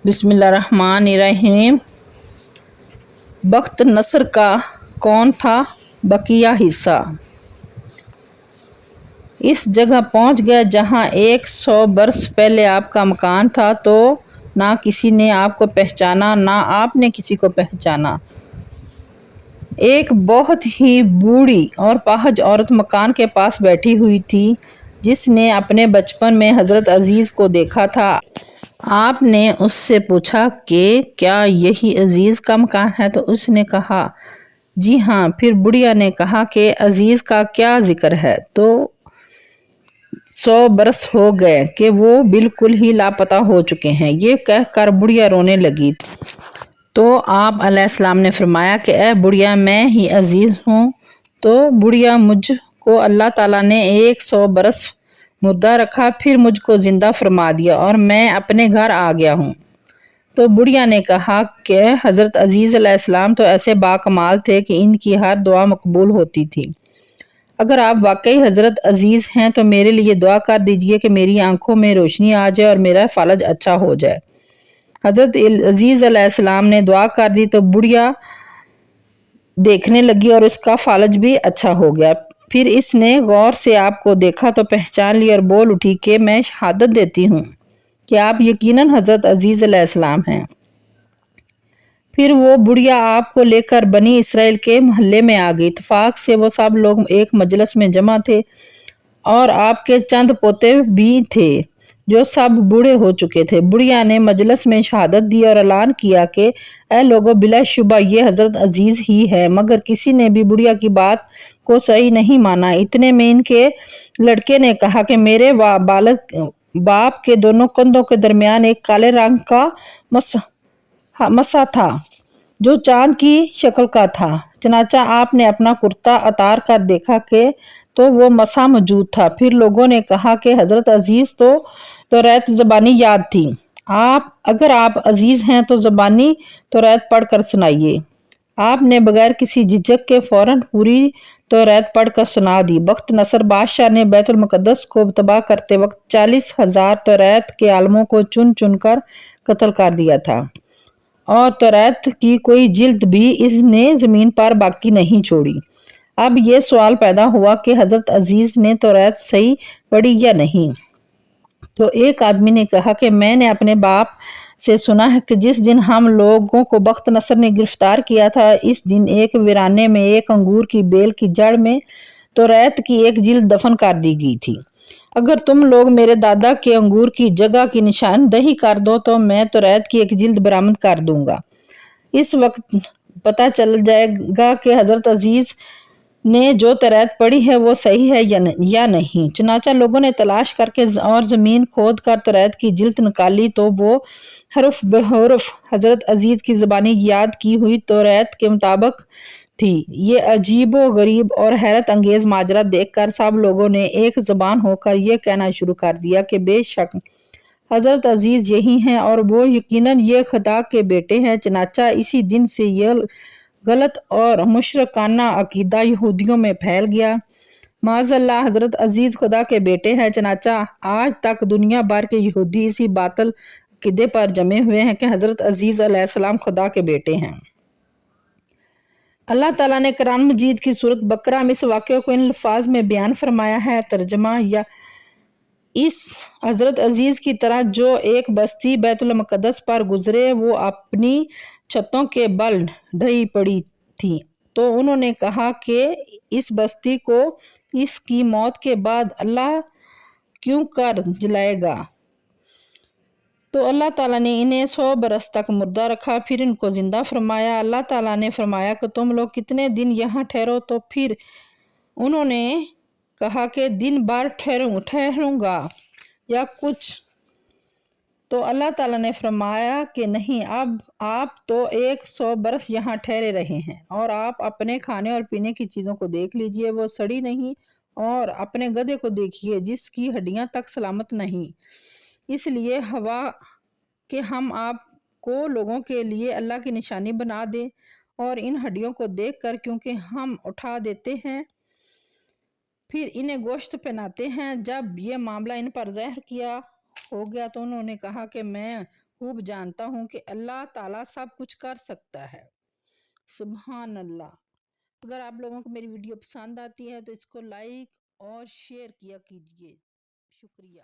بسم اللہ الرحمن الرحیم۔ بخت نصر کا کون تھا بقیہ حصہ۔ اس جگہ پہنچ گئے جہاں 100 برس پہلے آپ کا مکان تھا، تو نہ کسی نے آپ کو پہچانا نہ آپ نے کسی کو پہچانا۔ ایک بہت ہی بوڑھی اور پاہج عورت مکان کے پاس بیٹھی ہوئی تھی، جس نے اپنے بچپن میں حضرت عزیز کو دیکھا تھا۔ آپ نے اس سے پوچھا کہ کیا یہی عزیز کا مکان ہے؟ تو اس نے کہا جی ہاں۔ پھر بڑھیا نے کہا کہ عزیز کا کیا ذکر ہے؟ تو 100 برس ہو گئے کہ وہ بالکل ہی لاپتہ ہو چکے ہیں۔ یہ کہہ کر بڑھیا رونے لگی۔ تو آپ علیہ السلام نے فرمایا کہ اے بڑھیا، میں ہی عزیز ہوں۔ تو بڑھیا، مجھ کو اللہ تعالیٰ نے 100 برس مردہ رکھا، پھر مجھ کو زندہ فرما دیا اور میں اپنے گھر آ گیا ہوں۔ تو بڑھیا نے کہا کہ حضرت عزیز علیہ السلام تو ایسے باکمال تھے کہ ان کی ہر دعا مقبول ہوتی تھی۔ اگر آپ واقعی حضرت عزیز ہیں تو میرے لیے دعا کر دیجئے کہ میری آنکھوں میں روشنی آ جائے اور میرا فالج اچھا ہو جائے۔ حضرت عزیز علیہ السلام نے دعا کر دی تو بڑھیا دیکھنے لگی اور اس کا فالج بھی اچھا ہو گیا۔ پھر اس نے غور سے آپ کو دیکھا تو پہچان لی اور بول اٹھی کہ میں شہادت دیتی ہوں کہ آپ یقیناً حضرت عزیز علیہ السلام ہیں۔ پھر وہ بڑھیا آپ کو لے کر بنی اسرائیل کے محلے میں آ گئی۔ اتفاق سے وہ سب لوگ ایک مجلس میں جمع تھے اور آپ کے چند پوتے بھی تھے جو سب بوڑھے ہو چکے تھے۔ بڑھیا نے مجلس میں شہادت دی اور اعلان کیا کہ اے لوگو، بلا شبہ یہ حضرت عزیز ہی ہے۔ مگر کسی نے بھی بڑھیا کی بات کو صحیح نہیں مانا۔ اتنے میں ان کے لڑکے نے کہا کہ میرے باپ کے دونوں کندھوں کے درمیان ایک کالے رنگ کا مسا تھا جو چاند کی شکل کا تھا۔ چنانچہ آپ نے اپنا کرتا اتار کر دیکھا کہ تو وہ مسا موجود تھا۔ پھر لوگوں نے کہا کہ حضرت عزیز تو توریت زبانی یاد تھی۔ اگر آپ عزیز ہیں تو زبانی توریت پڑھ کر سنائیے۔ آپ نے بغیر کسی جھجک کے فوراً پوری توریت پڑھ کر سنا دی۔ بخت نصر بادشاہ نے بیت المقدس کو تباہ کرتے وقت 40,000 توریت کے عالموں کو چن چن کر قتل کر دیا تھا، اور توریت کی کوئی جلد بھی اس نے زمین پر باقی نہیں چھوڑی۔ اب یہ سوال پیدا ہوا کہ حضرت عزیز نے توریت صحیح پڑھی یا نہیں؟ تو ایک آدمی نے کہا کہ میں نے اپنے باپ سے سنا ہے کہ جس دن ہم لوگوں کو بخت نصر نے گرفتار کیا تھا، اس دن ایک ویرانے میں ایک انگور کی بیل کی جڑ میں توریت کی ایک جلد دفن کر دی گئی تھی۔ اگر تم لوگ میرے دادا کے انگور کی جگہ کی نشاندہی کر دو تو میں توریت کی ایک جلد برآمد کر دوں گا۔ اس وقت پتہ چل جائے گا کہ حضرت عزیز نے جو توریت پڑھی ہے وہ صحیح ہے یا نہیں۔ چنانچہ لوگوں نے تلاش کر کے اور زمین کھود کر توریت کی جلد نکالی تو وہ حرف بحرف حضرت عزیز کی زبانی یاد کی ہوئی توریت کے مطابق تھی۔ یہ عجیب و غریب اور حیرت انگیز ماجرا دیکھ کر سب لوگوں نے ایک زبان ہو کر یہ کہنا شروع کر دیا کہ بے شک حضرت عزیز یہی ہیں اور وہ یقیناً یہ خدا کے بیٹے ہیں۔ چنانچہ اسی دن سے یہ غلط اور مشرکانہ عقیدہ یہودیوں میں پھیل گیا۔ معاذ اللہ، حضرت عزیز خدا کے بیٹے ہیں۔ چنانچہ آج تک دنیا بھر کے یہودی اسی باطل عقیدے پر جمے ہوئے ہیں کہ حضرت عزیز علیہ السلام خدا کے بیٹے ہیں۔ اللہ تعالیٰ نے قرآن مجید کی سورۃ بقرہ میں اس واقعے کو ان الفاظ میں بیان فرمایا ہے۔ ترجمہ: اس حضرت عزیز کی طرح جو ایک بستی بیت المقدس پر گزرے، وہ اپنی چھتوں کے بل ڈھئی پڑی تھی، تو انہوں نے کہا کہ اس بستی کو اس کی موت کے بعد اللہ کیوں کر جلائے گا؟ تو اللہ تعالیٰ نے انہیں 100 برس تک مردہ رکھا، پھر ان کو زندہ فرمایا۔ اللہ تعالیٰ نے فرمایا کہ تم لوگ کتنے دن یہاں ٹھہرو؟ تو پھر انہوں نے کہا کہ دن بھر ٹھہروں گا یا کچھ۔ تو اللہ تعالیٰ نے فرمایا کہ نہیں، اب آپ تو 100 برس یہاں ٹھہرے رہے ہیں، اور آپ اپنے کھانے اور پینے کی چیزوں کو دیکھ لیجئے، وہ سڑی نہیں، اور اپنے گدھے کو دیکھیے جس کی ہڈیاں تک سلامت نہیں، اس لیے ہوا کہ ہم آپ کو لوگوں کے لیے اللہ کی نشانی بنا دیں۔ اور ان ہڈیوں کو دیکھ کر کیونکہ ہم اٹھا دیتے ہیں، پھر انہیں گوشت پہناتے ہیں۔ جب یہ معاملہ ان پر ظاہر کیا ہو گیا تو انہوں نے کہا کہ میں خوب جانتا ہوں کہ اللہ تعالیٰ سب کچھ کر سکتا ہے۔ سبحان اللہ۔ اگر آپ لوگوں کو میری ویڈیو پسند آتی ہے تو اس کو لائک اور شیئر کیا کیجیے۔ شکریہ۔